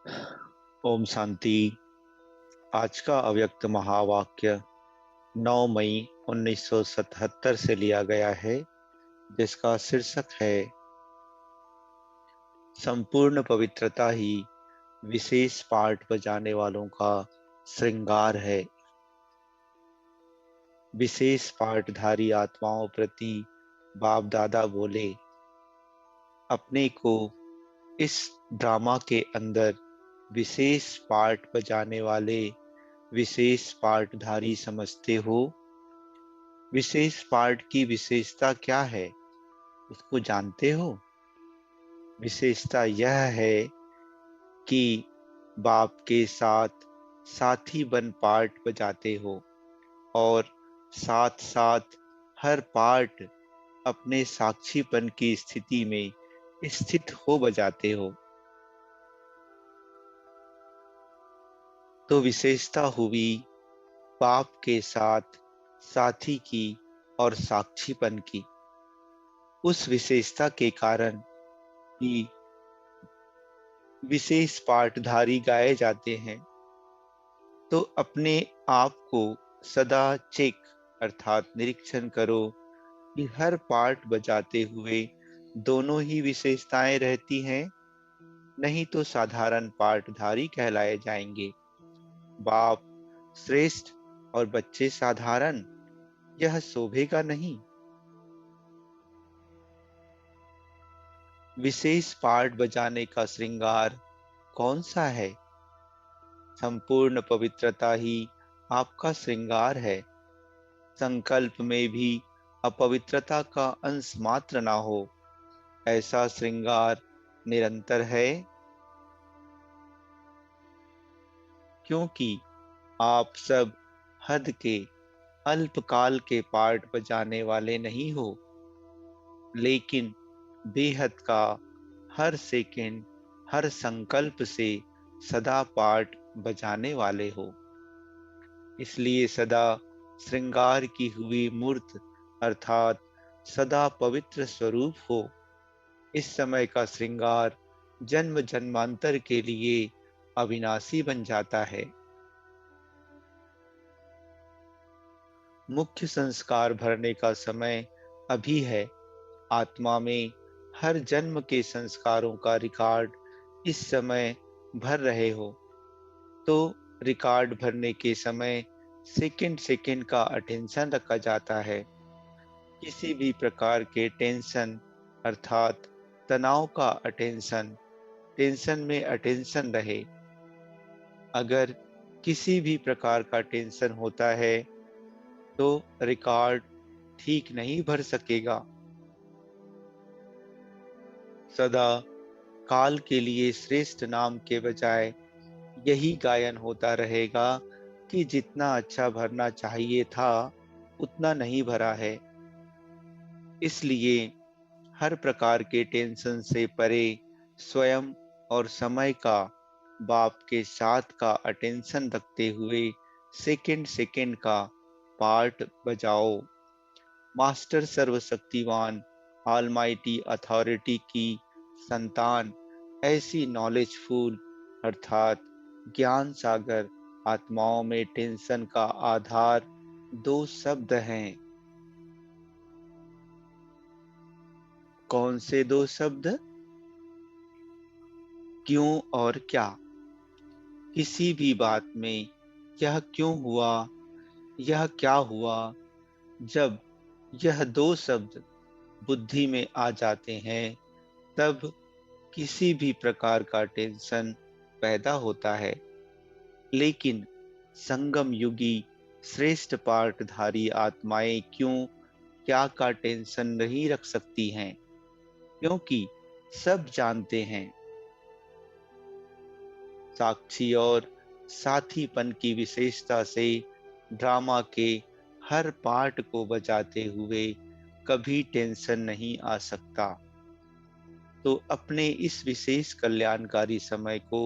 ओम शांति। आज का अव्यक्त महावाक्य 9 मई 1977 से लिया गया है, जिसका शीर्षक है संपूर्ण पवित्रता ही विशेष पाठ बजाने वालों का श्रृंगार है। विशेष पाठधारी आत्माओं प्रति बाप दादा बोले, अपने को इस ड्रामा के अंदर विशेष पाठ बजाने वाले विशेष पाठधारी समझते हो। विशेष पाठ की विशेषता क्या है, उसको जानते हो? विशेषता यह है कि बाप के साथ साथी बन पाठ बजाते हो और साथ साथ हर पाठ अपने साक्षीपन की स्थिति में स्थित हो बजाते हो। तो विशेषता हुई बाप के साथ साथी की और साक्षीपन की। उस विशेषता के कारण ही विशेष पाठधारी गाए जाते हैं। तो अपने आप को सदा चेक अर्थात निरीक्षण करो कि हर पाठ बजाते हुए दोनों ही विशेषताएं रहती हैं, नहीं तो साधारण पाठधारी कहलाए जाएंगे। बाप श्रेष्ठ और बच्चे साधारण, यह शोभेगा नहीं। विशेष पाठ बजाने का श्रृंगार कौन सा है? संपूर्ण पवित्रता ही आपका श्रृंगार है। संकल्प में भी अपवित्रता का अंश मात्र ना हो, ऐसा श्रृंगार निरंतर है। क्योंकि आप सब हद के अल्पकाल के पाठ बजाने वाले नहीं हो, लेकिन बेहद का हर सेकंड हर संकल्प से सदा पाठ बजाने वाले हो। इसलिए सदा श्रृंगार की हुई मूर्त अर्थात सदा पवित्र स्वरूप हो। इस समय का श्रृंगार जन्म जन्मांतर के लिए अविनाशी बन जाता है। मुख्य संस्कार भरने का समय अभी है। आत्मा में हर जन्म के संस्कारों का रिकॉर्ड इस समय भर रहे हो। तो रिकॉर्ड भरने के समय सेकंड सेकंड का अटेंशन रखा जाता है। किसी भी प्रकार के टेंशन अर्थात तनाव का अटेंशन, टेंशन में अटेंशन रहे। अगर किसी भी प्रकार का टेंशन होता है तो रिकॉर्ड ठीक नहीं भर सकेगा। सदा काल के लिए श्रेष्ठ नाम के बजाय यही गायन होता रहेगा कि जितना अच्छा भरना चाहिए था उतना नहीं भरा है। इसलिए हर प्रकार के टेंशन से परे स्वयं और समय का बाप के साथ का अटेंशन रखते हुए सेकंड सेकंड का पार्ट बजाओ। मास्टर सर्वशक्तिवान ऑलमाइटी अथॉरिटी की संतान ऐसी नॉलेजफुल अर्थात ज्ञान सागर आत्माओं में टेंशन का आधार दो शब्द हैं। कौन से दो शब्द? क्यों और क्या। किसी भी बात में यह क्यों हुआ, यह क्या हुआ, जब यह दो शब्द बुद्धि में आ जाते हैं तब किसी भी प्रकार का टेंशन पैदा होता है। लेकिन संगम युगी श्रेष्ठ पाठधारी आत्माएं क्यों क्या का टेंशन नहीं रख सकती हैं? क्योंकि सब जानते हैं साक्षी और साथीपन की विशेषता से ड्रामा के हर पार्ट को बजाते हुए कभी टेंशन नहीं आ सकता। तो अपने इस विशेष कल्याणकारी समय को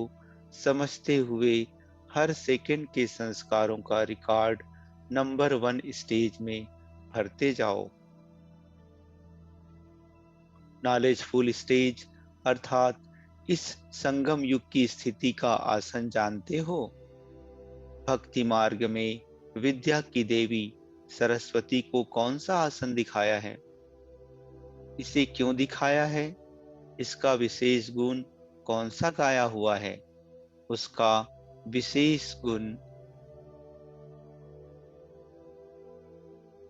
समझते हुए हर सेकंड के संस्कारों का रिकॉर्ड नंबर 1 स्टेज में भरते जाओ। नॉलेजफुल स्टेज अर्थात इस संगम युग की स्थिति का आसन जानते हो? भक्ति मार्ग में विद्या की देवी सरस्वती को कौन सा आसन दिखाया है? इसे क्यों दिखाया है? इसका विशेष गुण कौन सा गाया हुआ है? उसका विशेष गुण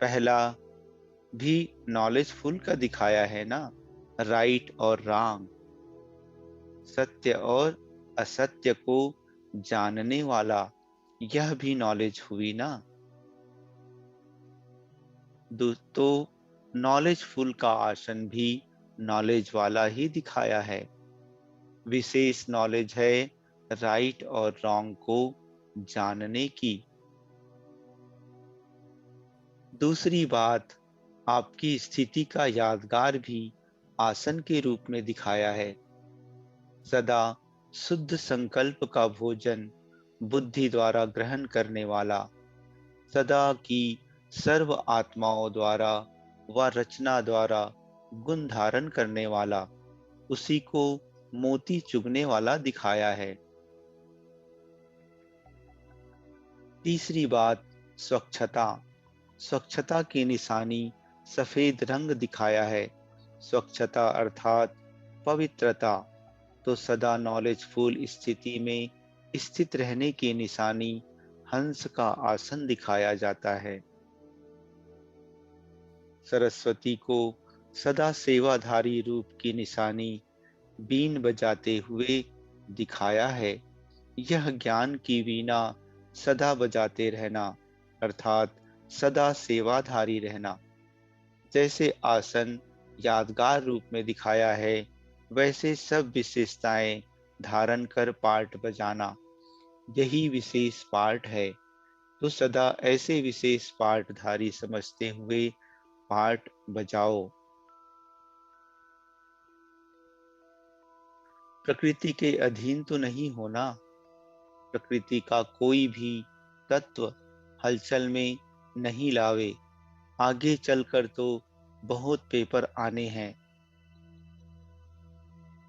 पहला भी नॉलेजफुल का दिखाया है ना, राइट और रॉन्ग, सत्य और असत्य को जानने वाला, यह भी नॉलेज हुई ना। तो नॉलेजफुल का आसन भी नॉलेज वाला ही दिखाया है। विशेष नॉलेज है राइट और रॉन्ग को जानने की। दूसरी बात, आपकी स्थिति का यादगार भी आसन के रूप में दिखाया है। सदा शुद्ध संकल्प का भोजन बुद्धि द्वारा ग्रहण करने वाला, सदा की सर्व आत्माओं द्वारा व रचना द्वारा गुण धारण करने वाला, उसी को मोती चुगने वाला दिखाया है। तीसरी बात, स्वच्छता। स्वच्छता की निशानी सफेद रंग दिखाया है। स्वच्छता अर्थात पवित्रता, तो सदा नॉलेजफुल स्थिति में स्थित रहने की निशानी हंस का आसन दिखाया जाता है। सरस्वती को सदा सेवाधारी रूप की निशानी बीन बजाते हुए दिखाया है। यह ज्ञान की वीणा सदा बजाते रहना अर्थात सदा सेवाधारी रहना। जैसे आसन यादगार रूप में दिखाया है, वैसे सब विशेषताएं धारण कर पार्ट बजाना, यही विशेष पार्ट है। तो सदा ऐसे विशेष पार्टधारी समझते हुए पार्ट बजाओ। प्रकृति के अधीन तो नहीं होना। प्रकृति का कोई भी तत्व हलचल में नहीं लावे। आगे चलकर तो बहुत पेपर आने हैं।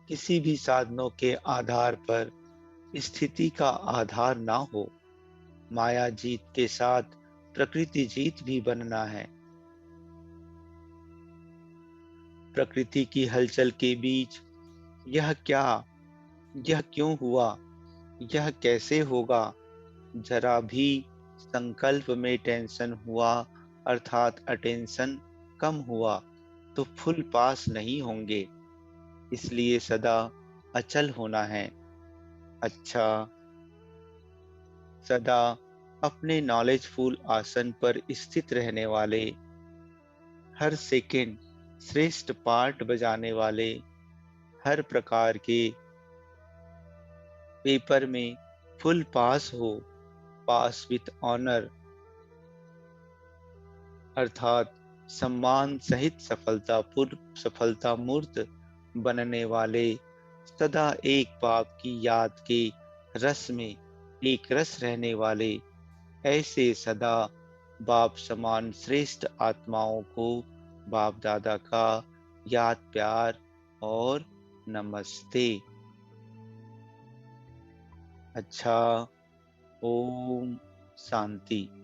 किसी भी साधनों के आधार पर स्थिति का आधार ना हो। माया जीत के साथ प्रकृति जीत भी बनना है। प्रकृति की हलचल के बीच यह क्या, यह क्यों हुआ, यह कैसे होगा, जरा भी संकल्प में टेंशन हुआ अर्थात अटेंशन कम हुआ तो फुल पास नहीं होंगे। इसलिए सदा अचल होना है। अच्छा, सदा अपने नॉलेजफुल आसन पर स्थित रहने वाले, हर सेकंड श्रेष्ठ पार्ट बजाने वाले, हर प्रकार के पेपर में फुल पास हो, पास विथ ऑनर अर्थात सम्मान सहित सफलता मूर्त बनने वाले, सदा एक बाप की याद के रस में एक रस रहने वाले, ऐसे सदा बाप समान श्रेष्ठ आत्माओं को बाप दादा का याद प्यार और नमस्ते। अच्छा, ओम शांति।